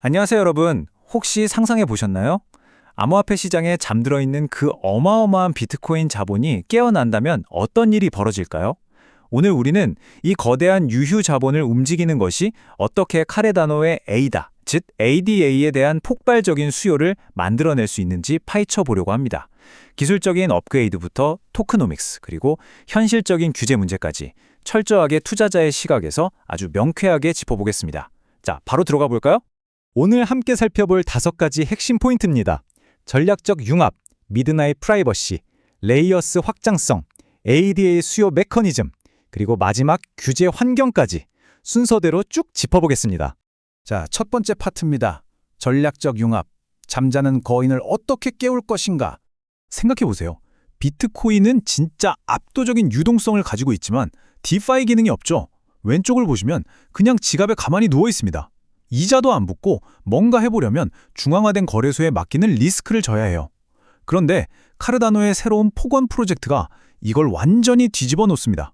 안녕하세요, 여러분. 혹시 상상해 보셨나요? 암호화폐 시장에 잠들어 있는 그 어마어마한 비트코인 자본이 깨어난다면 어떤 일이 벌어질까요? 오늘 우리는 이 거대한 유휴 자본을 움직이는 것이 어떻게 카르다노의 ADA, 즉 ADA에 대한 폭발적인 수요를 만들어낼 수 있는지 파헤쳐 보려고 합니다. 기술적인 업그레이드부터 토크노믹스, 그리고 현실적인 규제 문제까지 철저하게 투자자의 시각에서 아주 명쾌하게 짚어보겠습니다. 자, 바로 들어가 볼까요? 오늘 함께 살펴볼 5가지 핵심 포인트입니다. 전략적 융합, 미드나잇 프라이버시, 레이어스 확장성, ADA 수요 메커니즘, 그리고 마지막 규제 환경까지 순서대로 쭉 짚어보겠습니다. 자, 첫 번째 파트입니다. 전략적 융합. 잠자는 거인을 어떻게 깨울 것인가? 생각해보세요. 비트코인은 진짜 압도적인 유동성을 가지고 있지만 디파이 기능이 없죠. 왼쪽을 보시면 그냥 지갑에 가만히 누워 있습니다. 이자도 안 붙고 뭔가 해보려면 중앙화된 거래소에 맡기는 리스크를 져야 해요. 그런데 카르다노의 새로운 폭원 프로젝트가 이걸 완전히 뒤집어 놓습니다.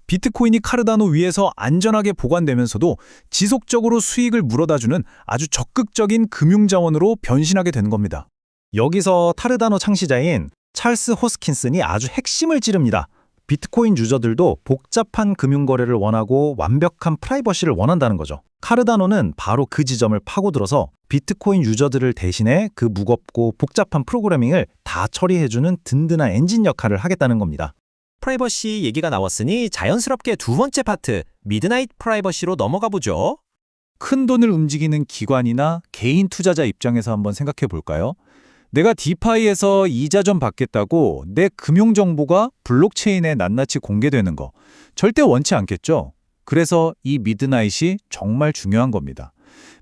비트코인이 카르다노 위에서 안전하게 보관되면서도 지속적으로 수익을 물어다주는 아주 적극적인 금융자원으로 변신하게 되는 겁니다. 여기서 카르다노 창시자인 찰스 호스킨슨이 아주 핵심을 찌릅니다. 비트코인 유저들도 복잡한 금융거래를 원하고 완벽한 프라이버시를 원한다는 거죠. 카르다노는 바로 그 지점을 파고들어서 비트코인 유저들을 대신해 그 무겁고 복잡한 프로그래밍을 다 처리해주는 든든한 엔진 역할을 하겠다는 겁니다. 프라이버시 얘기가 나왔으니 자연스럽게 두 번째 파트, 미드나잇 프라이버시로 넘어가 보죠. 큰 돈을 움직이는 기관이나 개인 투자자 입장에서 한번 생각해 볼까요? 내가 디파이에서 이자 좀 받겠다고 내 금융 정보가 블록체인에 낱낱이 공개되는 거 절대 원치 않겠죠? 그래서 이 미드나잇이 정말 중요한 겁니다.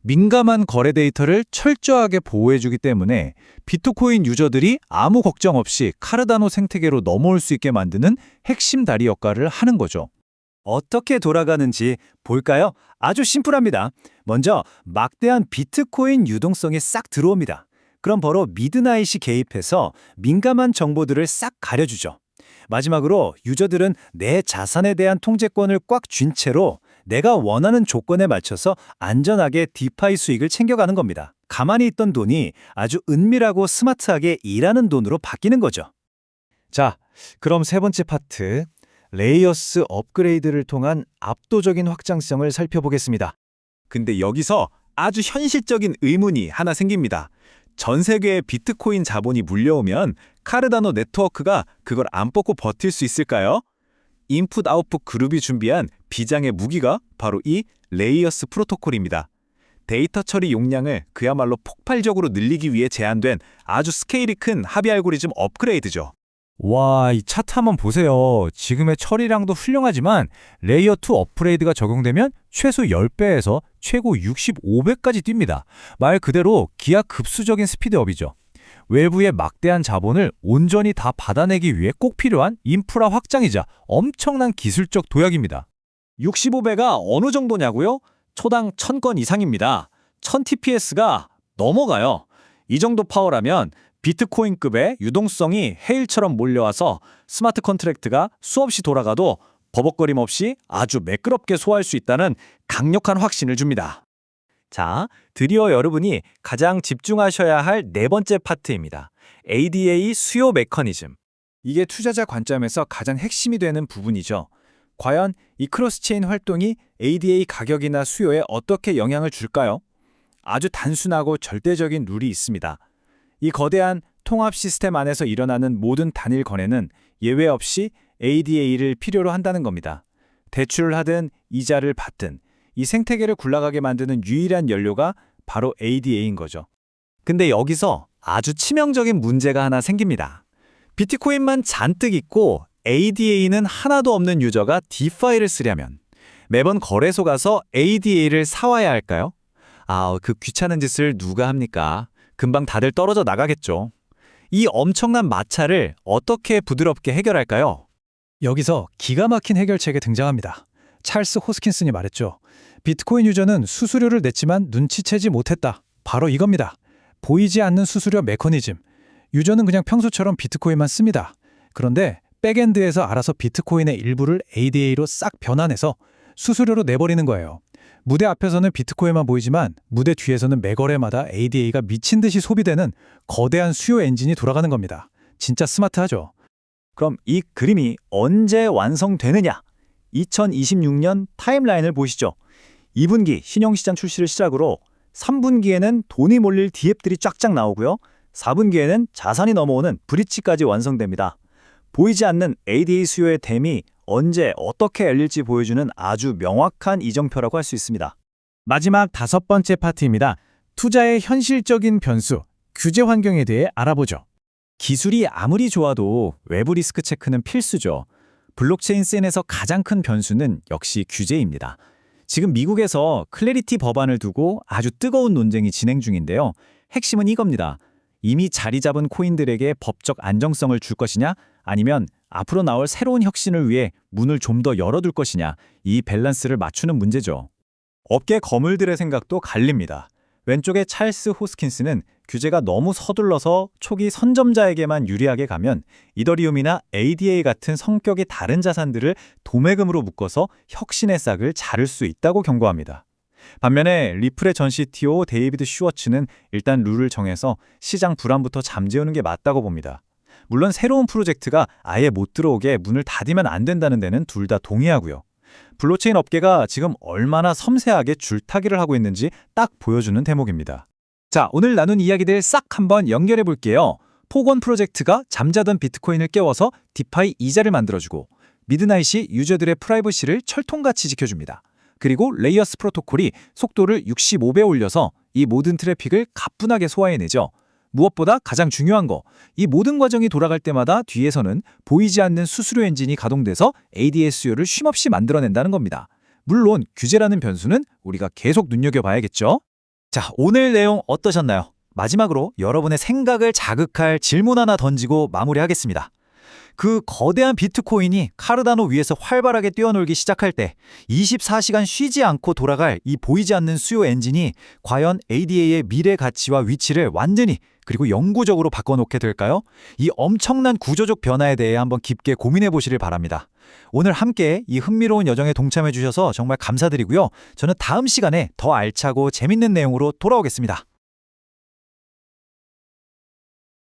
민감한 거래 데이터를 철저하게 보호해주기 때문에 비트코인 유저들이 아무 걱정 없이 카르다노 생태계로 넘어올 수 있게 만드는 핵심 다리 역할을 하는 거죠. 어떻게 돌아가는지 볼까요? 아주 심플합니다. 먼저 막대한 비트코인 유동성이 싹 들어옵니다. 그럼 바로 미드나잇이 개입해서 민감한 정보들을 싹 가려주죠. 마지막으로 유저들은 내 자산에 대한 통제권을 꽉 쥔 채로 내가 원하는 조건에 맞춰서 안전하게 디파이 수익을 챙겨가는 겁니다. 가만히 있던 돈이 아주 은밀하고 스마트하게 일하는 돈으로 바뀌는 거죠. 자, 그럼 세 번째 파트, 레이어스 업그레이드를 통한 압도적인 확장성을 살펴보겠습니다. 근데 여기서 아주 현실적인 의문이 하나 생깁니다. 전 세계의 비트코인 자본이 물려오면 카르다노 네트워크가 그걸 안 뽑고 버틸 수 있을까요? 인풋 아웃풋 그룹이 준비한 비장의 무기가 바로 이 레이어스 프로토콜입니다. 데이터 처리 용량을 그야말로 폭발적으로 늘리기 위해 제안된 아주 스케일이 큰 합의 알고리즘 업그레이드죠. 와, 이 차트 한번 보세요. 지금의 처리량도 훌륭하지만 레이어 2 업그레이드가 적용되면 최소 10배에서 최고 65배까지 뜁니다. 말 그대로 기하급수적인 스피드업이죠. 외부의 막대한 자본을 온전히 다 받아내기 위해 꼭 필요한 인프라 확장이자 엄청난 기술적 도약입니다. 65배가 어느 정도냐고요? 초당 1000건 이상입니다. 1000TPS가 넘어가요. 이 정도 파워라면 비트코인급의 유동성이 해일처럼 몰려와서 스마트 컨트랙트가 수없이 돌아가도 버벅거림 없이 아주 매끄럽게 소화할 수 있다는 강력한 확신을 줍니다. 자, 드디어 여러분이 가장 집중하셔야 할 네 번째 파트입니다. ADA 수요 메커니즘. 이게 투자자 관점에서 가장 핵심이 되는 부분이죠. 과연 이 크로스체인 활동이 ADA 가격이나 수요에 어떻게 영향을 줄까요? 아주 단순하고 절대적인 룰이 있습니다. 이 거대한 통합 시스템 안에서 일어나는 모든 단일 거래는 예외 없이 ADA를 필요로 한다는 겁니다. 대출을 하든 이자를 받든 이 생태계를 굴러가게 만드는 유일한 연료가 바로 ADA인 거죠. 근데 여기서 아주 치명적인 문제가 하나 생깁니다. 비트코인만 잔뜩 있고 ADA는 하나도 없는 유저가 디파이를 쓰려면 매번 거래소 가서 ADA를 사와야 할까요? 그 귀찮은 짓을 누가 합니까? 금방 다들 떨어져 나가겠죠. 이 엄청난 마찰을 어떻게 부드럽게 해결할까요? 여기서 기가 막힌 해결책이 등장합니다. 찰스 호스킨슨이 말했죠. 비트코인 유저는 수수료를 냈지만 눈치채지 못했다. 바로 이겁니다. 보이지 않는 수수료 메커니즘. 유저는 그냥 평소처럼 비트코인만 씁니다. 그런데 백엔드에서 알아서 비트코인의 일부를 ADA로 싹 변환해서 수수료로 내버리는 거예요. 무대 앞에서는 비트코인만 보이지만 무대 뒤에서는 매거래마다 ADA가 미친 듯이 소비되는 거대한 수요 엔진이 돌아가는 겁니다. 진짜 스마트하죠? 그럼 이 그림이 언제 완성되느냐? 2026년 타임라인을 보시죠. 2분기 신용시장 출시를 시작으로 3분기에는 돈이 몰릴 D앱들이 쫙쫙 나오고요. 4분기에는 자산이 넘어오는 브릿지까지 완성됩니다. 보이지 않는 ADA 수요의 댐이 언제 어떻게 열릴지 보여주는 아주 명확한 이정표라고 할 수 있습니다. 마지막 5번째 파트입니다. 투자의 현실적인 변수, 규제 환경에 대해 알아보죠. 기술이 아무리 좋아도 외부 리스크 체크는 필수죠. 블록체인 씬에서 가장 큰 변수는 역시 규제입니다. 지금 미국에서 클래리티 법안을 두고 아주 뜨거운 논쟁이 진행 중인데요. 핵심은 이겁니다. 이미 자리 잡은 코인들에게 법적 안정성을 줄 것이냐, 아니면 앞으로 나올 새로운 혁신을 위해 문을 좀 더 열어둘 것이냐, 이 밸런스를 맞추는 문제죠. 업계 거물들의 생각도 갈립니다. 왼쪽의 찰스 호스킨스는 규제가 너무 서둘러서 초기 선점자에게만 유리하게 가면 이더리움이나 ADA 같은 성격이 다른 자산들을 도매금으로 묶어서 혁신의 싹을 자를 수 있다고 경고합니다. 반면에 리플의 전 CTO 데이비드 슈워츠는 일단 룰을 정해서 시장 불안부터 잠재우는 게 맞다고 봅니다. 물론 새로운 프로젝트가 아예 못 들어오게 문을 닫으면 안 된다는 데는 둘 다 동의하고요. 블록체인 업계가 지금 얼마나 섬세하게 줄타기를 하고 있는지 딱 보여주는 대목입니다. 자, 오늘 나눈 이야기들 싹 한번 연결해 볼게요. 폭원 프로젝트가 잠자던 비트코인을 깨워서 디파이 이자를 만들어주고, 미드나잇이 유저들의 프라이버시를 철통같이 지켜줍니다. 그리고 레이어스 프로토콜이 속도를 65배 올려서 이 모든 트래픽을 가뿐하게 소화해내죠. 무엇보다 가장 중요한 거, 이 모든 과정이 돌아갈 때마다 뒤에서는 보이지 않는 수수료 엔진이 가동돼서 ADA 수요를 쉼없이 만들어낸다는 겁니다. 물론 규제라는 변수는 우리가 계속 눈여겨봐야겠죠? 자, 오늘 내용 어떠셨나요? 마지막으로 여러분의 생각을 자극할 질문 하나 던지고 마무리하겠습니다. 그 거대한 비트코인이 카르다노 위에서 활발하게 뛰어놀기 시작할 때 24시간 쉬지 않고 돌아갈 이 보이지 않는 수요 엔진이 과연 ADA의 미래 가치와 위치를 완전히 그리고 영구적으로 바꿔놓게 될까요? 이 엄청난 구조적 변화에 대해 한번 깊게 고민해 보시길 바랍니다. 오늘 함께 이 흥미로운 여정에 동참해 주셔서 정말 감사드리고요. 저는 다음 시간에 더 알차고 재밌는 내용으로 돌아오겠습니다.